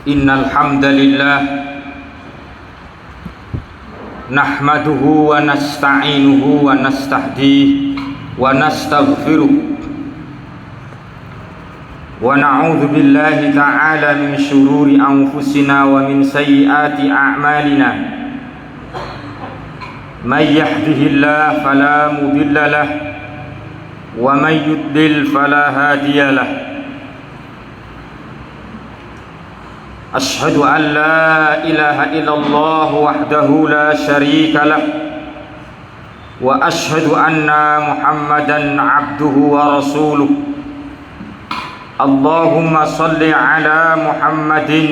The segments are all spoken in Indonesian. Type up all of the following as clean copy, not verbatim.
Innal hamdalillah nahmaduhu wa nasta'inuhu wa nastahdihi wa nastaghfiruh wa na'udzu billahi ta'ala min syururi anfusina wa min sayyiati a'malina. May yahdihillahu fala mudilla lahu wa may yudlil fala hadiya lahu. Ashhadu an la ilaha illallah wahdahu la syarika lah wa ashhadu anna Muhammadan abduhu wa rasuluh. Allahumma salli ala Muhammadin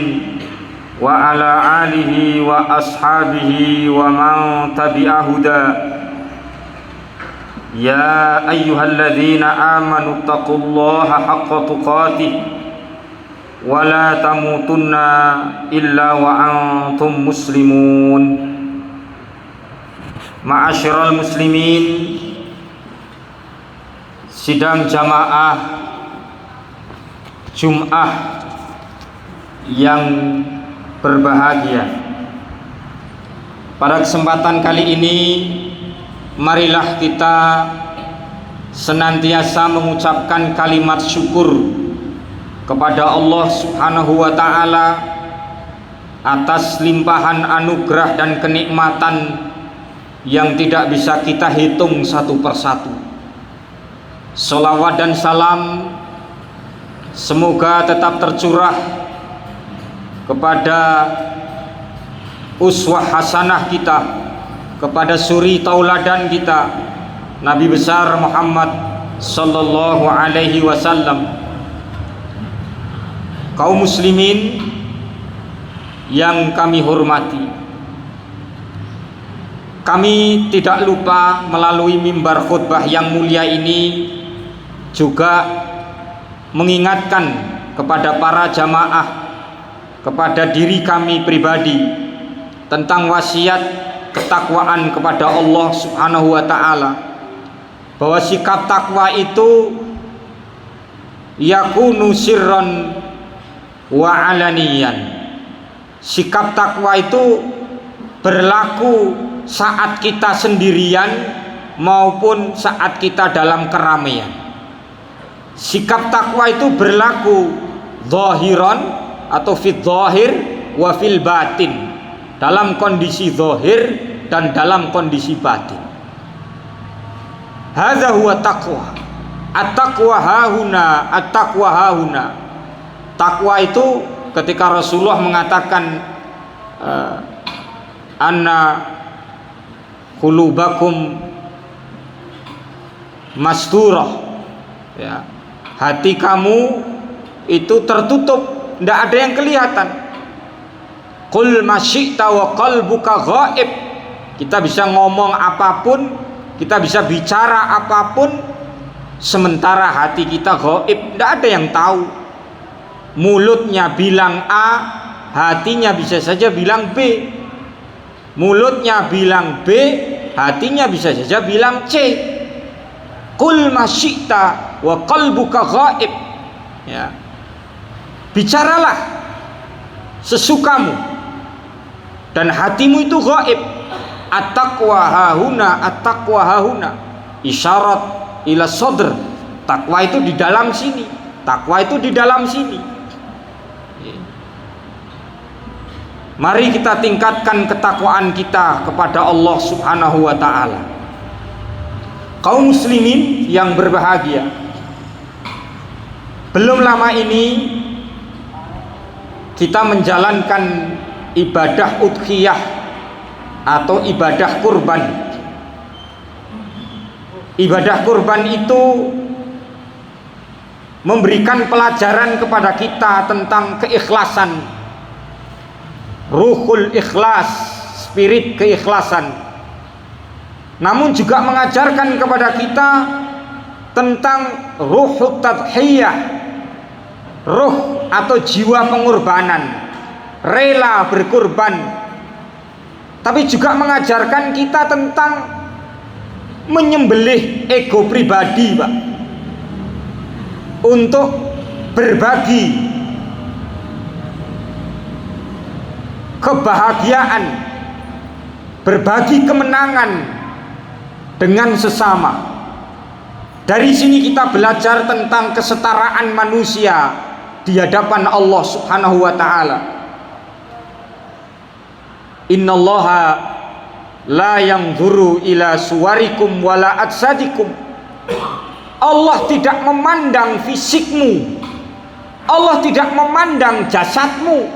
wa ala alihi wa ashabihi wa man tabi'a huda. Ya ayyuhalladzina amanu taqullaha haqqa tuqatih wa la tamutunna illa wa antum muslimun. Ma'asyiral muslimin, sidang jamaah Jum'ah yang berbahagia. Pada kesempatan kali ini, marilah kita senantiasa mengucapkan kalimat syukur kepada Allah Subhanahu wa ta'ala atas limpahan anugerah dan kenikmatan yang tidak bisa kita hitung satu persatu. Sholawat dan salam semoga tetap tercurah kepada uswah hasanah kita, kepada suri tauladan kita, Nabi besar Muhammad sallallahu alaihi wasallam. Kaum muslimin yang kami hormati, kami tidak lupa melalui mimbar khutbah yang mulia ini juga mengingatkan kepada para jamaah, kepada diri kami pribadi tentang wasiat ketakwaan kepada Allah Subhanahu wa ta'ala, bahwa sikap takwa itu yakunu sirran wa alaniyan. Sikap takwa itu berlaku saat kita sendirian maupun saat kita dalam keramaian. Sikap takwa itu berlaku zahiran atau fid zahir wa fil batin, dalam kondisi zahir dan dalam kondisi batin. Hadza huwa taqwa. At-taqwa hahuna, at-taqwa hahuna. Takwa itu ketika Rasulullah mengatakan anna qulubakum masturah, ya, hati kamu itu tertutup, tidak ada yang kelihatan. Qul masyi'ta wa qalbuka ghaib. Kita bisa ngomong apapun, kita bisa bicara apapun, sementara hati kita ghaib, tidak ada yang tahu. Mulutnya bilang A, hatinya bisa saja bilang B. Mulutnya bilang B, hatinya bisa saja bilang C. Qul masyi'ta wa qalbuka ghaib. Ya. Bicaralah sesukamu dan hatimu itu ghaib. At-taqwa hahuna, at-taqwa hahuna. Isyarat ila sadr. Takwa itu di dalam sini. Takwa itu di dalam sini. Mari kita tingkatkan ketakwaan kita kepada Allah Subhanahu wa ta'ala. Kaum muslimin yang berbahagia, belum lama ini kita menjalankan ibadah udhiyah atau ibadah kurban. Ibadah kurban itu memberikan pelajaran kepada kita tentang keikhlasan, ruhul ikhlas, spirit keikhlasan. Namun juga mengajarkan kepada kita tentang ruhut tadhiyah, ruh atau jiwa pengorbanan, rela berkorban. Tapi juga mengajarkan kita tentang menyembelih ego pribadi, Pak, untuk berbagi kebahagiaan, berbagi kemenangan dengan sesama. Dari sini kita belajar tentang kesetaraan manusia di hadapan Allah Subhanahu wa taala. Innallaha la yanzuru ila suwarikum wala ajsadikum. Allah tidak memandang fisikmu, Allah tidak memandang jasadmu,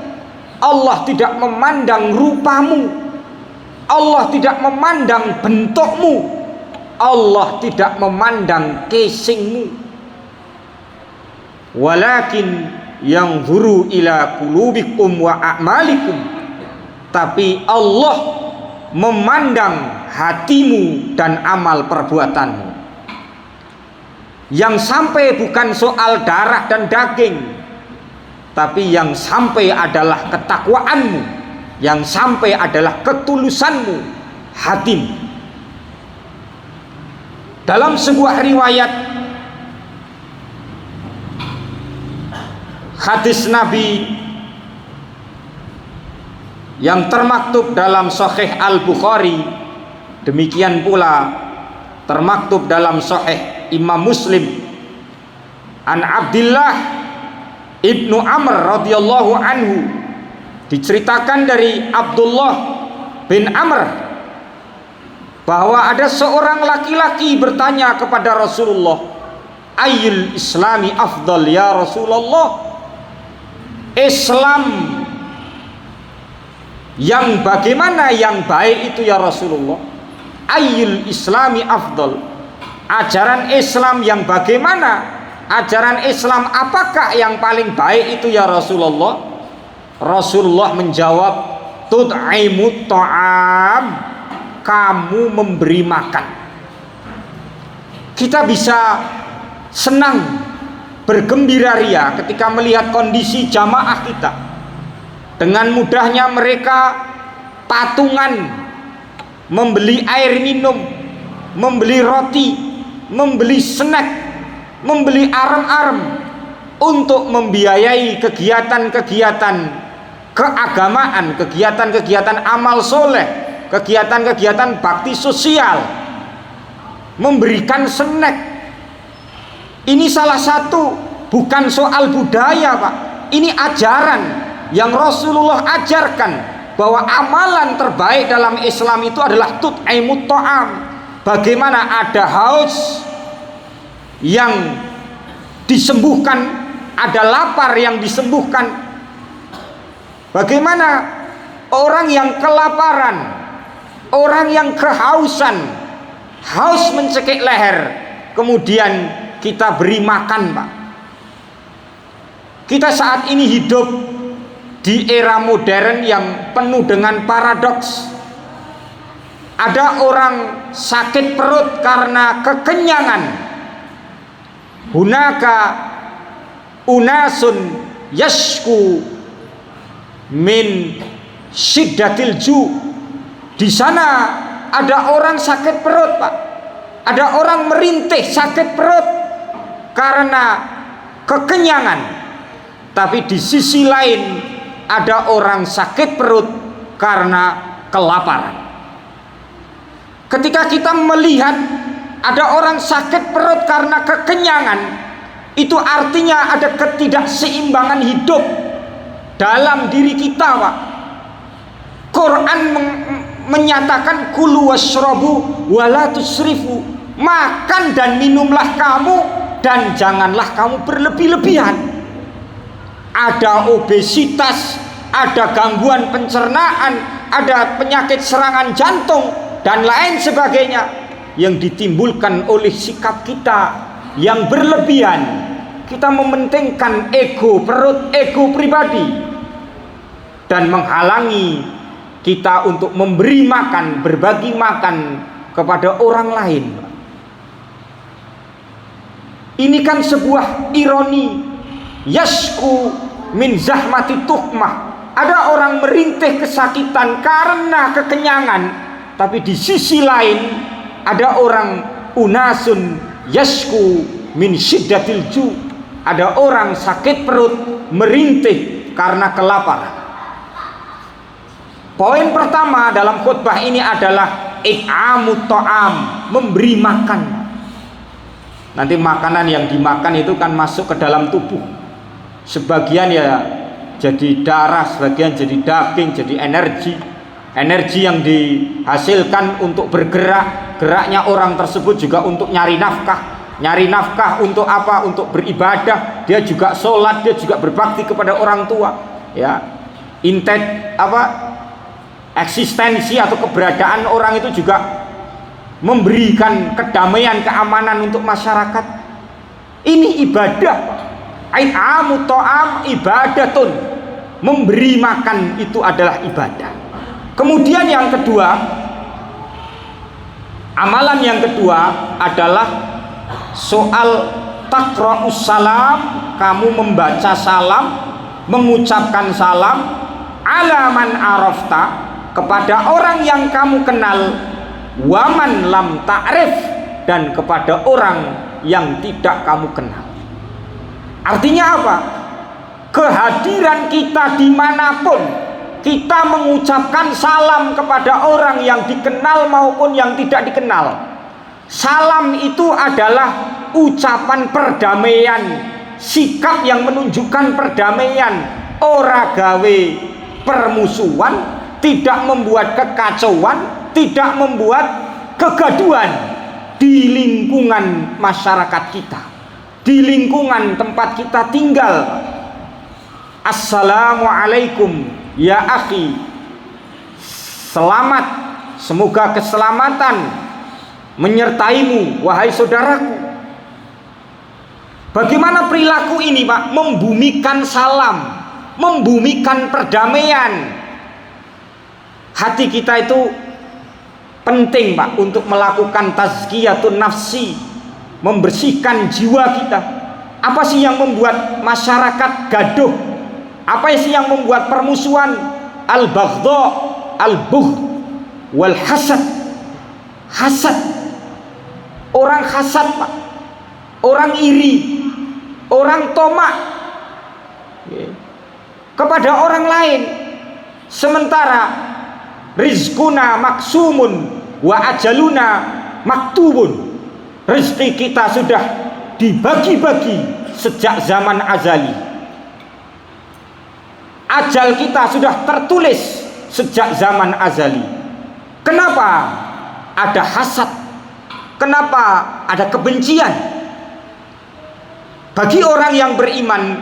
Allah tidak memandang rupamu, Allah tidak memandang bentukmu, Allah tidak memandang casingmu. Walakin yanzuru ila qulubikum wa a'malikum. Tapi Allah memandang hatimu dan amal perbuatanmu. Yang sampai bukan soal darah dan daging, tapi yang sampai adalah ketakwaanmu, yang sampai adalah ketulusanmu, hatimu. Dalam sebuah riwayat hadis Nabi yang termaktub dalam Sahih Al-Bukhari, demikian pula termaktub dalam Sahih Imam Muslim, an Abdullah ibnu Amr radhiyallahu anhu, diceritakan dari Abdullah bin Amr bahwa ada seorang laki-laki bertanya kepada Rasulullah, ayyul islami afdal ya Rasulullah, Islam yang bagaimana yang baik itu ya Rasulullah? Ayyul islami afdal, ajaran Islam yang bagaimana, ajaran Islam apakah yang paling baik itu ya Rasulullah? Rasulullah menjawab, tud'imut ta'am, kamu memberi makan. Kita bisa senang, bergembira ria ketika melihat kondisi jamaah kita. Dengan mudahnya mereka patungan membeli air minum, membeli roti, membeli snack, membeli arem-arem untuk membiayai kegiatan-kegiatan keagamaan, kegiatan-kegiatan amal soleh, kegiatan-kegiatan bakti sosial, memberikan snack. Ini salah satu, bukan soal budaya Pak, ini ajaran yang Rasulullah ajarkan, bahwa amalan terbaik dalam Islam itu adalah tut'imut ta'am. Bagaimana ada haus yang disembuhkan, ada lapar yang disembuhkan. Bagaimana orang yang kelaparan, orang yang kehausan, haus mencekik leher, kemudian kita beri makan Pak. Kita saat ini hidup di era modern yang penuh dengan paradoks. Ada orang sakit perut karena kekenyangan. Hunaka unasun yashku min syiddatil ju. Di sana ada orang sakit perut Pak. Ada orang merintih sakit perut karena kekenyangan. Tapi di sisi lain ada orang sakit perut karena kelaparan. Ketika kita melihat ada orang sakit perut karena kekenyangan, itu artinya ada ketidakseimbangan hidup dalam diri kita Pak. Quran menyatakan kulu washrabu wala tusrifu, makan dan minumlah kamu dan janganlah kamu berlebih-lebihan. Ada obesitas, ada gangguan pencernaan, ada penyakit serangan jantung dan lain sebagainya yang ditimbulkan oleh sikap kita yang berlebihan. Kita mementingkan ego perut, ego pribadi, dan menghalangi kita untuk memberi makan, berbagi makan kepada orang lain. Ini kan sebuah ironi. Yasku min zahmati tuhmah. Ada orang merintih kesakitan karena kekenyangan, tapi di sisi lain ada orang unasun yasku min syiddatil ju. Ada orang sakit perut merintih karena kelaparan. Poin pertama dalam khutbah ini adalah it'amut ta'am, memberi makan. Nanti makanan yang dimakan itu kan masuk ke dalam tubuh. Sebagian ya jadi darah, sebagian jadi daging, jadi energi. Energi yang dihasilkan untuk bergerak, geraknya orang tersebut juga untuk nyari nafkah. Nyari nafkah untuk apa? Untuk beribadah. Dia juga sholat, dia juga berbakti kepada orang tua. Ya, eksistensi atau keberadaan orang itu juga memberikan kedamaian, keamanan untuk masyarakat. Ini ibadah. It'amut ta'am ibadatun. Memberi makan itu adalah ibadah. Kemudian yang kedua, amalan yang kedua adalah soal taqra'us salam, kamu membaca salam, mengucapkan salam ala man arafta, kepada orang yang kamu kenal, waman lam ta'rif, dan kepada orang yang tidak kamu kenal. Artinya apa? Kehadiran kita dimanapun, kita mengucapkan salam kepada orang yang dikenal maupun yang tidak dikenal. Salam itu adalah ucapan perdamaian, sikap yang menunjukkan perdamaian, ora gawe permusuhan, tidak membuat kekacauan, tidak membuat kegaduhan di lingkungan masyarakat kita, di lingkungan tempat kita tinggal. Assalamualaikum ya akhi, selamat, semoga keselamatan menyertaimu wahai saudaraku. Bagaimana perilaku ini, Pak? Membumikan salam, membumikan perdamaian. Hati kita itu penting, Pak, untuk melakukan tazkiyatun nafsi, membersihkan jiwa kita. Apa sih yang membuat masyarakat gaduh? Apa sih yang membuat permusuhan? Al-baghdha, al-bughd, wal hasad. Hasad. Orang hasad, Pak. Orang iri, orang tomak kepada orang lain. Sementara rizquna maksumun wa ajaluna maktubun. Rezeki kita sudah dibagi-bagi sejak zaman azali. Ajal kita sudah tertulis sejak zaman azali. Kenapa ada hasad? Kenapa ada kebencian? Bagi orang yang beriman,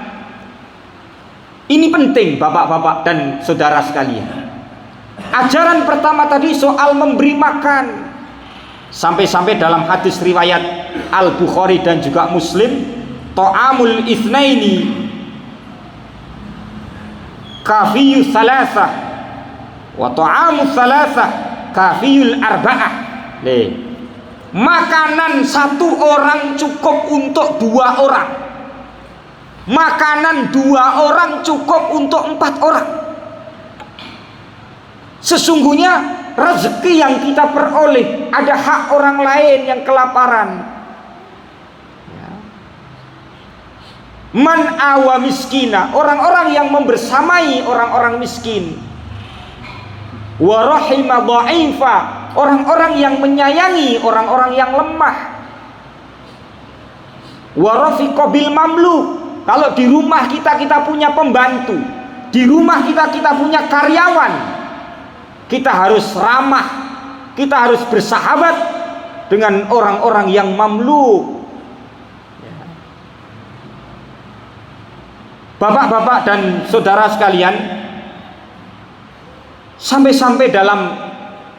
ini penting, bapak-bapak dan saudara sekalian. Ajaran pertama tadi soal memberi makan. Sampai-sampai dalam hadis riwayat Al-Bukhari dan juga Muslim, ta'amul itsnaini kafiyus salasah wa ta'amus salasah kafiyul arba'ah. Makanan satu orang cukup untuk 2 orang. Makanan 2 orang cukup untuk 4 orang. Sesungguhnya rezeki yang kita peroleh, ada hak orang lain yang kelaparan. Man awa miskina, orang-orang yang membersamai orang-orang miskin. Wa rahima dha'ifa, orang-orang yang menyayangi orang-orang yang lemah. Wa rafiqa bil mamluk, kalau di rumah kita punya pembantu, di rumah kita punya karyawan, kita harus ramah, kita harus bersahabat dengan orang-orang yang mamluk. Bapak-bapak dan saudara sekalian, sampai-sampai dalam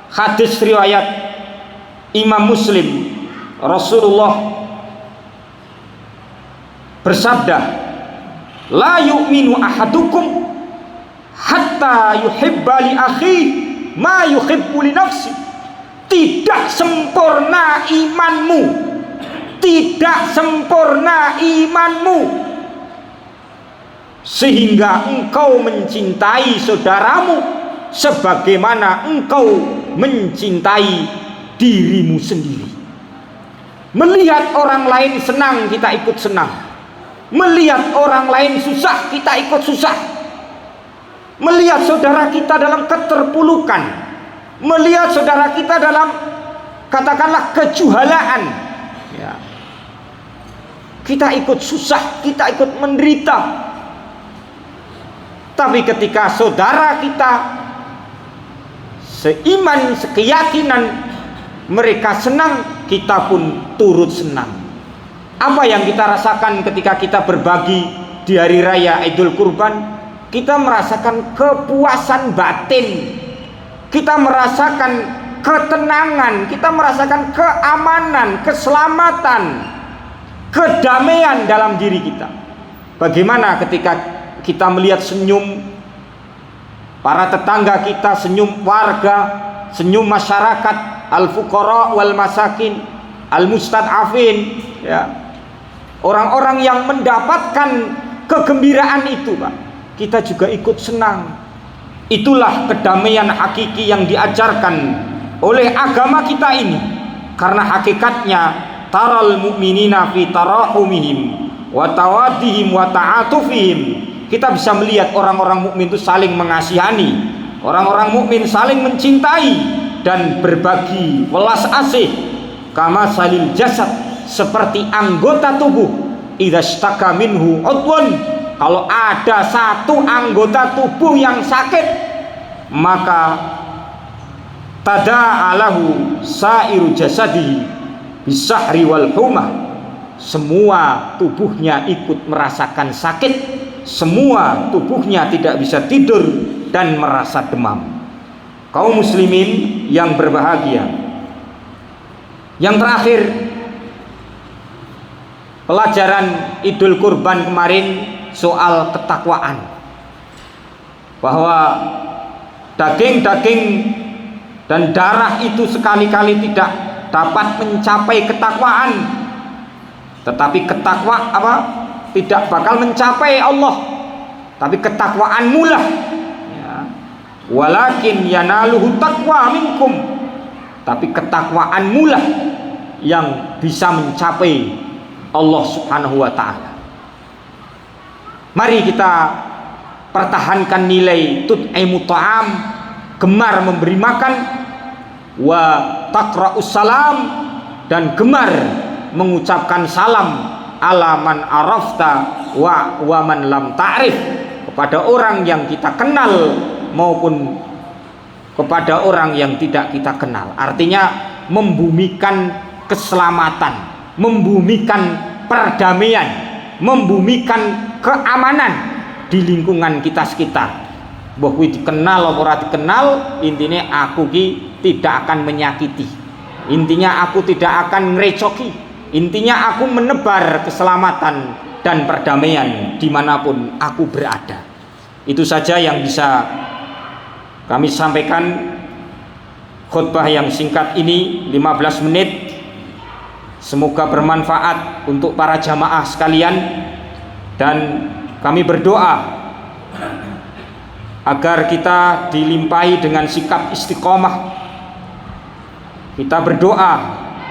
hadis riwayat Imam Muslim, Rasulullah bersabda, la yu'minu ahadukum hatta yuhibba li akhihi ma yuhibbu li nafsi. Tidak sempurna imanmu, tidak sempurna imanmu sehingga engkau mencintai saudaramu sebagaimana engkau mencintai dirimu sendiri. Melihat orang lain senang, kita ikut senang. Melihat orang lain susah, kita ikut susah. melihat saudara kita dalam keterpurukan, melihat saudara kita dalam katakanlah kejuhalaan, ya, kita ikut susah, kita ikut menderita. Tapi ketika saudara kita seiman, sekeyakinan, mereka senang, kita pun turut senang. Apa yang kita rasakan ketika kita berbagi di hari raya Idul Kurban? Kita merasakan kepuasan batin, kita merasakan ketenangan, kita merasakan keamanan, keselamatan, kedamaian dalam diri kita. Bagaimana ketika kita melihat senyum para tetangga kita, senyum warga, senyum masyarakat, al-fuqara wal masakin, al-mustad'afin, ya, orang-orang yang mendapatkan kegembiraan itu, Pak, kita juga ikut senang. Itulah kedamaian hakiki yang diajarkan oleh agama kita ini. Karena hakikatnya taral mu'minina fi tarahumihim wa tawaddihim wa ta'atufihim. Kita bisa melihat orang-orang mukmin itu saling mengasihani, orang-orang mukmin saling mencintai dan berbagi welas asih. Kama salil jasad, seperti anggota tubuh, idza shtaka minhu udwun, kalau ada satu anggota tubuh yang sakit, maka tada'alahu sairu jasadihi bisahri wal humah, semua tubuhnya ikut merasakan sakit, semua tubuhnya tidak bisa tidur dan merasa demam. Kaum muslimin yang berbahagia, yang terakhir, pelajaran Idul Kurban kemarin soal ketakwaan, bahwa daging-daging dan darah itu sekali-kali tidak dapat mencapai ketakwaan, tetapi ketakwa apa? Tidak bakal mencapai Allah, tapi ketakwaanmu lah, ya. Walakin yanaluhu taqwa minkum, tapi ketakwaanmu lah yang bisa mencapai Allah Subhanahu wa ta'ala. Mari kita pertahankan nilai tut'imu ta'am, gemar memberi makan, wa taqra'us salam, dan gemar mengucapkan salam ala man arafta wa man lam ta'rif, kepada orang yang kita kenal maupun kepada orang yang tidak kita kenal. Artinya membumikan keselamatan, membumikan perdamaian, membumikan keamanan di lingkungan kita sekitar. Mbah kuwi dikenal apa ora dikenal, intine aku ki tidak akan menyakiti, intinya aku tidak akan ngerecoki, intinya aku menebar keselamatan dan perdamaian dimanapun aku berada. Itu saja yang bisa kami sampaikan. Khutbah yang singkat ini 15 menit, semoga bermanfaat untuk para jamaah sekalian, dan kami berdoa agar kita dilimpahi dengan sikap istiqomah. Kita berdoa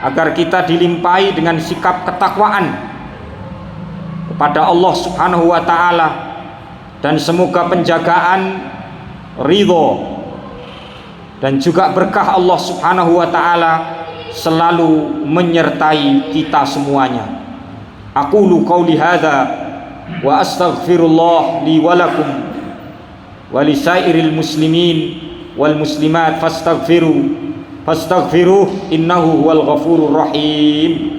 agar kita dilimpahi dengan sikap ketakwaan kepada Allah Subhanahu wa ta'ala, dan semoga penjagaan, ridho, dan juga berkah Allah Subhanahu wa ta'ala selalu menyertai kita semuanya. Aqulu qauli hadza wa astaghfirullah li wa lakum wa lisairil muslimin wal muslimat fastaghfiruh innahu huwal ghafurur rahim.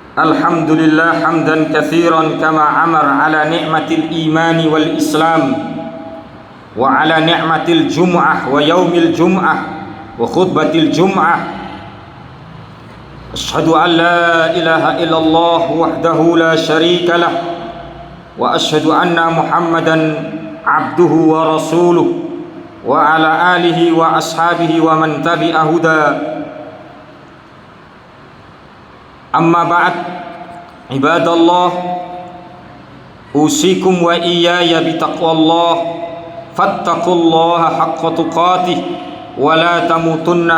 Alhamdulillah hamdan katsiran kama amar ala ni'matil imani wal islam wa ala ni'matil jum'ah wa yaumil jum'ah wa khutbatil jum'ah. Asyhadu an la ilaha illallah wahdahu la syarika lah wa asyhadu anna Muhammadan abduhu wa rasuluh wa ala alihi wa ashabihi wa man tabi'a huda. أما بعد عباد الله أوصيكم وإياي بتقوى الله فاتقوا الله حق تقاته ولا تموتن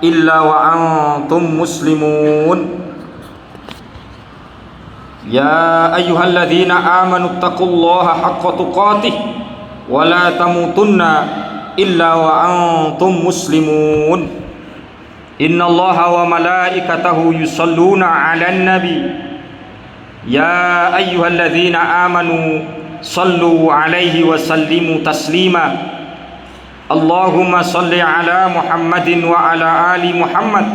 إلا وأنتم مسلمون يا أيها الذين آمنوا اتقوا الله حق تقاته ولا تموتن إلا وأنتم مسلمون إن الله وملائكته يصلون على النبي يا أيها الذين آمنوا صلوا عليه وسلموا تسليما اللهم صل على محمد وعلى آل محمد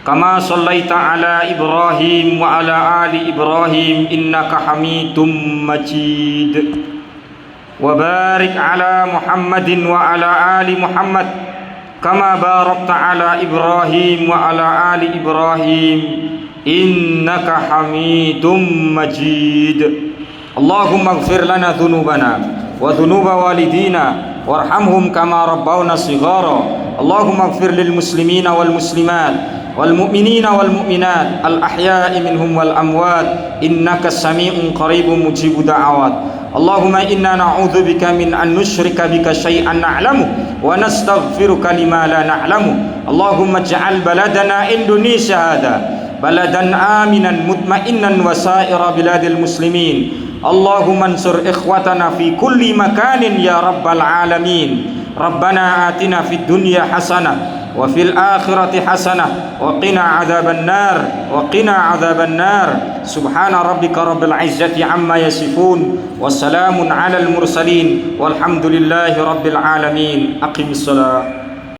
كما صليت على إبراهيم وعلى آل إبراهيم إنك حميد مجيد وبارك على محمد وعلى آل محمد كما باركت على إبراهيم وعلى آل إبراهيم إنك حميد مجيد اللهم اغفر لنا ذنوبنا وذنوب والدينا وارحمهم كما ربونا صغارا اللهم اغفر للمسلمين والمسلمات والمؤمنين والمؤمنات الأحياء منهم والأموات إنك سميع قريب مجيب دعوات اللهم إنا نعوذ بك من أن نشرك بك شيئا نعلمه ونستغفرك لما لا نعلمه اللهم اجعل بلدنا إندونيسيا هذا بلدا آمنا مطمئنا وسائر بلاد المسلمين اللهم انصر إخوتنا في كل مكان يا رب العالمين ربنا آتنا في الدنيا حسنة وفي الآخرة حسنة وقنا عذاب النار سبحان ربك رب العزة عما يصفون وسلام على المرسلين والحمد لله رب العالمين أقم الصلاة